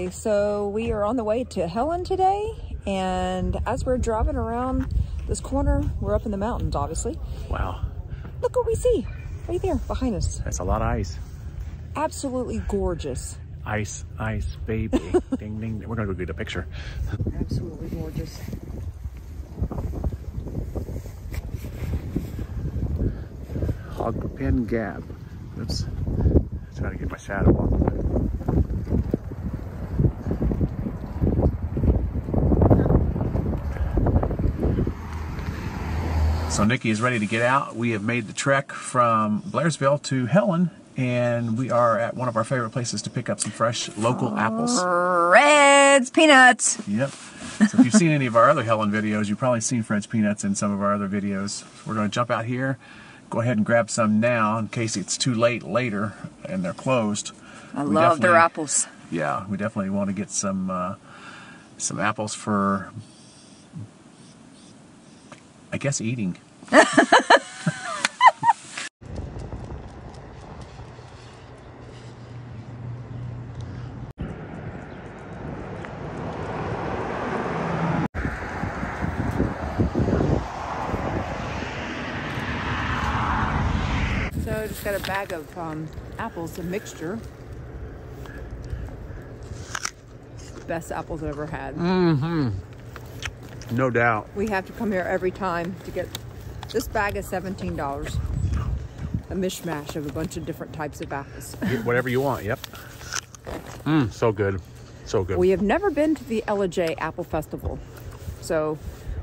Okay, so we are on the way to Helen today, and as we're driving around this corner, we're up in the mountains, obviously. Wow. Look what we see right there behind us. That's a lot of ice. Absolutely gorgeous. Ice, ice, baby. Ding, ding. We're gonna go get a picture. Absolutely gorgeous. Hogpen Gap. Oops. Trying to get my shadow off of it. So Nikki is ready to get out. We have made the trek from Blairsville to Helen, and we are at one of our favorite places to pick up some fresh local apples. Fred's Peanuts. Yep. So if you've seen any of our other Helen videos, you've probably seen Fred's Peanuts in some of our other videos. We're going to jump out here, go ahead and grab some now in case it's too late later and they're closed. I love their apples. Yeah, we definitely want to get some apples for, I guess, eating. So just got a bag of apples, a mixture. Best apples I've ever had. Mm-hmm. No doubt. We have to come here every time to get this bag is $17. A mishmash of a bunch of different types of apples. Whatever you want, yep. So good. So good. We have never been to the LJ Apple Festival, so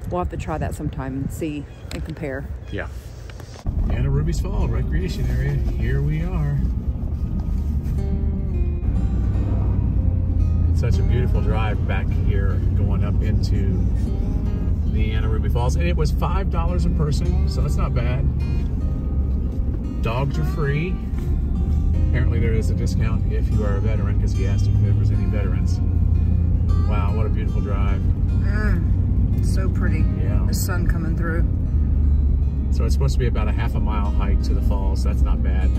we'll have to try that sometime and see and compare. Yeah. Anna Ruby's Fall Recreation Area. Here we are. It's such a beautiful drive back here going up into the Anna Ruby Falls. And it was $5 a person, so that's not bad. Dogs are free. Apparently there is a discount if you are a veteran, because he asked if there was any veterans. Wow, what a beautiful drive. So pretty. Yeah. The sun coming through. So it's supposed to be about a half a mile hike to the falls. That's not bad.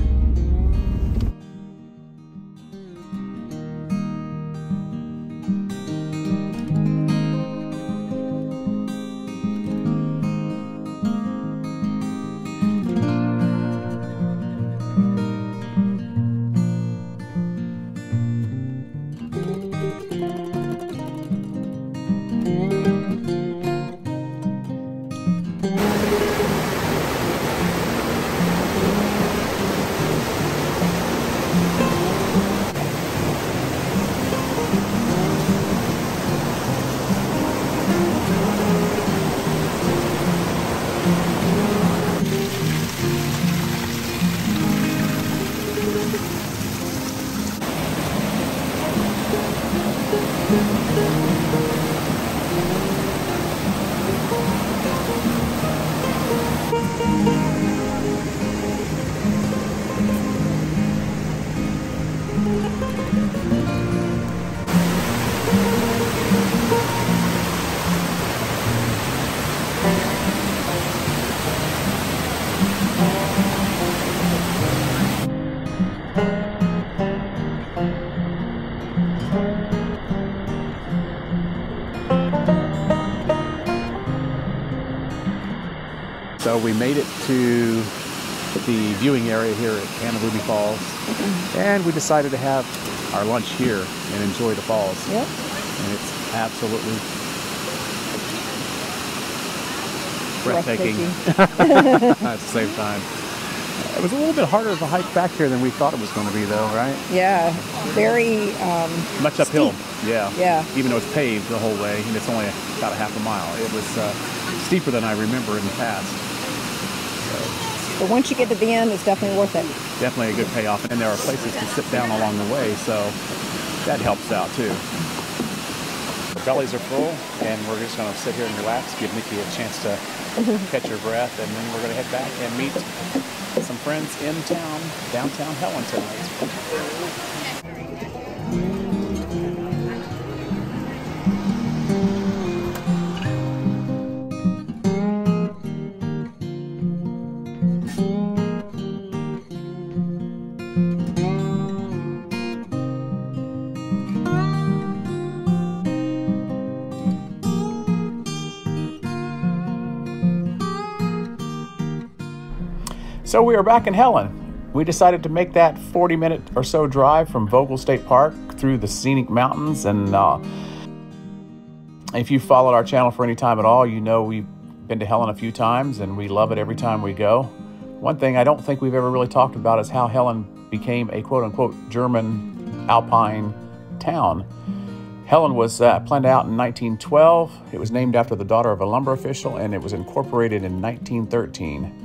So we made it to the viewing area here at Anna Ruby Falls, and we decided to have our lunch here and enjoy the falls. Yep. And it's absolutely breathtaking at the same time. It was a little bit harder of a hike back here than we thought it was going to be, though, right? Yeah, very much uphill. Steep. Yeah. Even though it's paved the whole way, and it's only about a half a mile. It was steeper than I remember in the past. But once you get to the end, it's definitely worth it. Definitely a good payoff. And there are places to sit down along the way, so that helps out too. The bellies are full, and we're just going to sit here and relax, give Nikki a chance to catch her breath, and then we're going to head back and meet some friends in town, downtown Helen tonight. So we are back in Helen. We decided to make that 40-minute or so drive from Vogel State Park through the scenic mountains. And if you followed our channel for any time at all, you know we've been to Helen a few times and we love it every time we go. One thing I don't think we've ever really talked about is how Helen became a quote-unquote German alpine town. Helen was planned out in 1912. It was named after the daughter of a lumber official, and it was incorporated in 1913.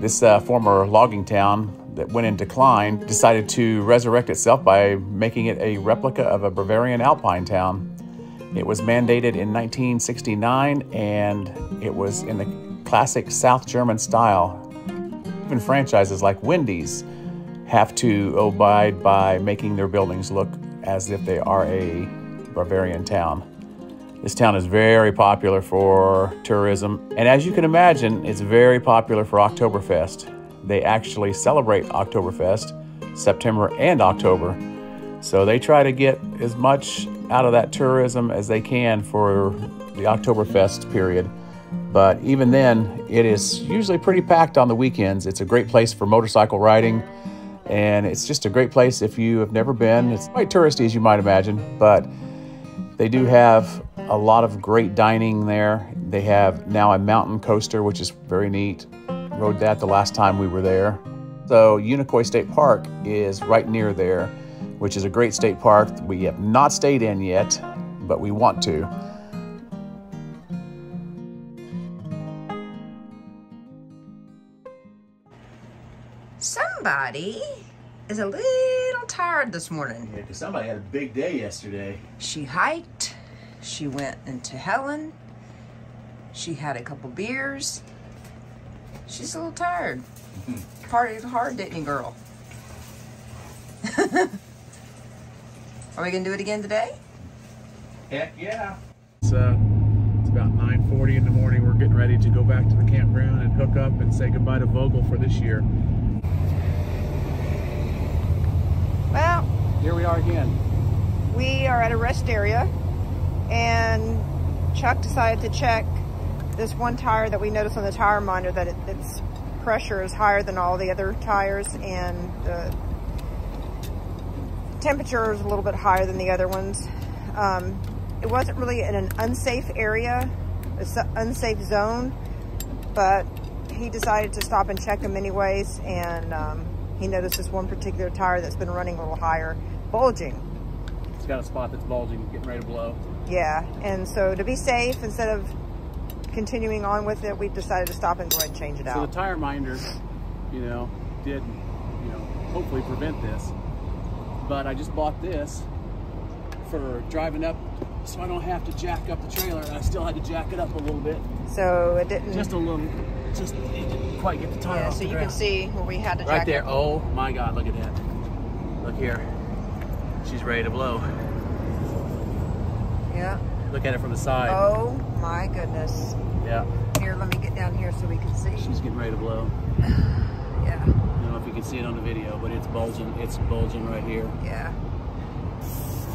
This former logging town that went in decline decided to resurrect itself by making it a replica of a Bavarian alpine town. It was mandated in 1969, and it was in the classic South German style. Even franchises like Wendy's have to abide by making their buildings look as if they are a Bavarian town. This town is very popular for tourism, and as you can imagine, it's very popular for Oktoberfest. They actually celebrate Oktoberfest September and October, so they try to get as much out of that tourism as they can for the Oktoberfest period. But even then, it is usually pretty packed on the weekends. It's a great place for motorcycle riding, and it's just a great place if you have never been. It's quite touristy, as you might imagine, but they do have a lot of great dining there. They have now a mountain coaster, which is very neat. Rode that the last time we were there. So Unicoi State Park is right near there, which is a great state park we have not stayed in yet, but we want to. Somebody is a little tired this morning. Yeah, because somebody had a big day yesterday. She hiked, she went into Helen, she had a couple beers. She's a little tired. Partied hard, didn't you, girl? Are we gonna do it again today? Heck yeah. It's about 9:40 in the morning. We're getting ready to go back to the campground and hook up and say goodbye to Vogel for this year. Well, here we are again. We are at a rest area, and Chuck decided to check this one tire that we noticed on the tire minder that its pressure is higher than all the other tires, and the temperature is a little bit higher than the other ones. It wasn't really in an unsafe area, it's an unsafe zone, but he decided to stop and check them anyways, and he noticed this one particular tire that's been running a little higher, bulging. It's got a spot that's bulging, getting ready to blow. Yeah, and so to be safe, instead of continuing on with it, we decided to stop and go ahead and change it out. So the tire minder, did, hopefully prevent this. But I just bought this for driving up, so I don't have to jack up the trailer. I still had to jack it up a little bit. So it didn't... Just a little, it didn't quite get the tire off the ground. So you can see where we had to jack right there. Oh my God, look at that. Look here. She's ready to blow. Yeah. Look at it from the side. Oh my goodness. Yeah. Here, let me get down here so we can see. She's getting ready to blow. Yeah. I don't know if you can see it on the video, but it's bulging. It's bulging right here. Yeah.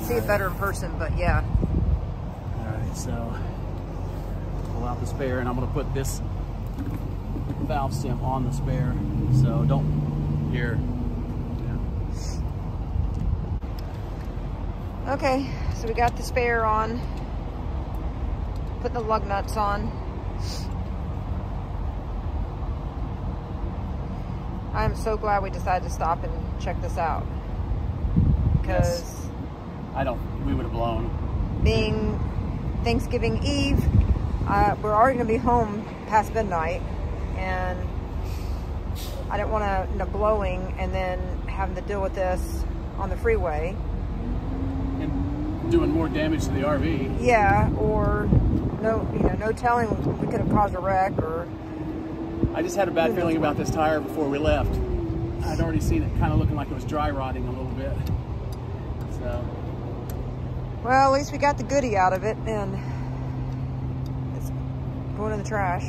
See it better in person, but yeah. All right, so pull out the spare, and I'm going to put this valve stem on the spare. So don't here. Yeah. Okay, so we got the spare on. Put the lug nuts on. I'm so glad we decided to stop and check this out, because we would have blown. Being Thanksgiving Eve, we're already gonna be home past midnight, and I didn't want to end up blowing and then having to deal with this on the freeway and doing more damage to the RV. Yeah, or no telling, we could have caused a wreck, or I just had a bad feeling about this tire before we left. I'd already seen it kind of looking like it was dry rotting a little bit. So, well, at least we got the goodie out of it, and it's going in the trash.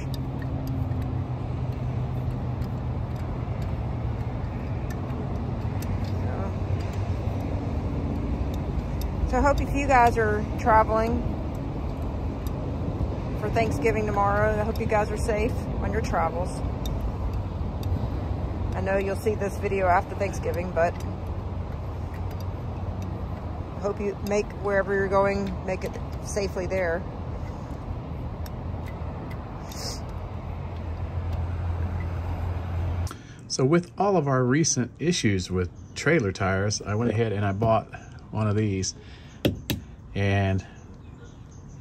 So I hope if you guys are traveling for Thanksgiving tomorrow, I hope you guys are safe on your travels. I know you'll see this video after Thanksgiving, but hope you make wherever you're going, make it safely there. So with all of our recent issues with trailer tires, I went ahead and I bought one of these, and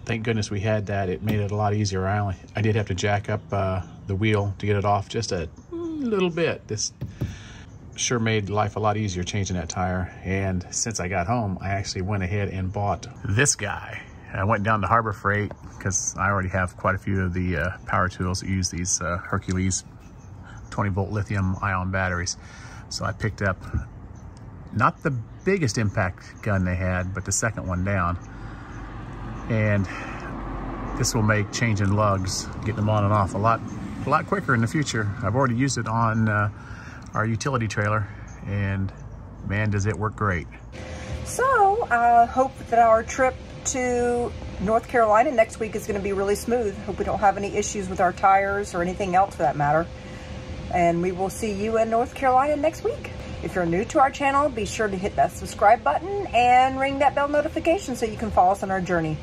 thank goodness we had that. It made it a lot easier. I did have to jack up the wheel to get it off just a little bit. This sure made life a lot easier changing that tire. And since I got home, I actually went ahead and bought this guy. I went down to Harbor Freight because I already have quite a few of the power tools that use these Hercules 20-volt lithium ion batteries. So I picked up not the biggest impact gun they had, but the second one down. And this will make changing lugs, getting them on and off a lot quicker in the future. I've already used it on our utility trailer, and man, does it work great. So I hope that our trip to North Carolina next week is going to be really smooth. Hope we don't have any issues with our tires or anything else for that matter. And we will see you in North Carolina next week. If you're new to our channel, be sure to hit that subscribe button and ring that bell notification so you can follow us on our journey.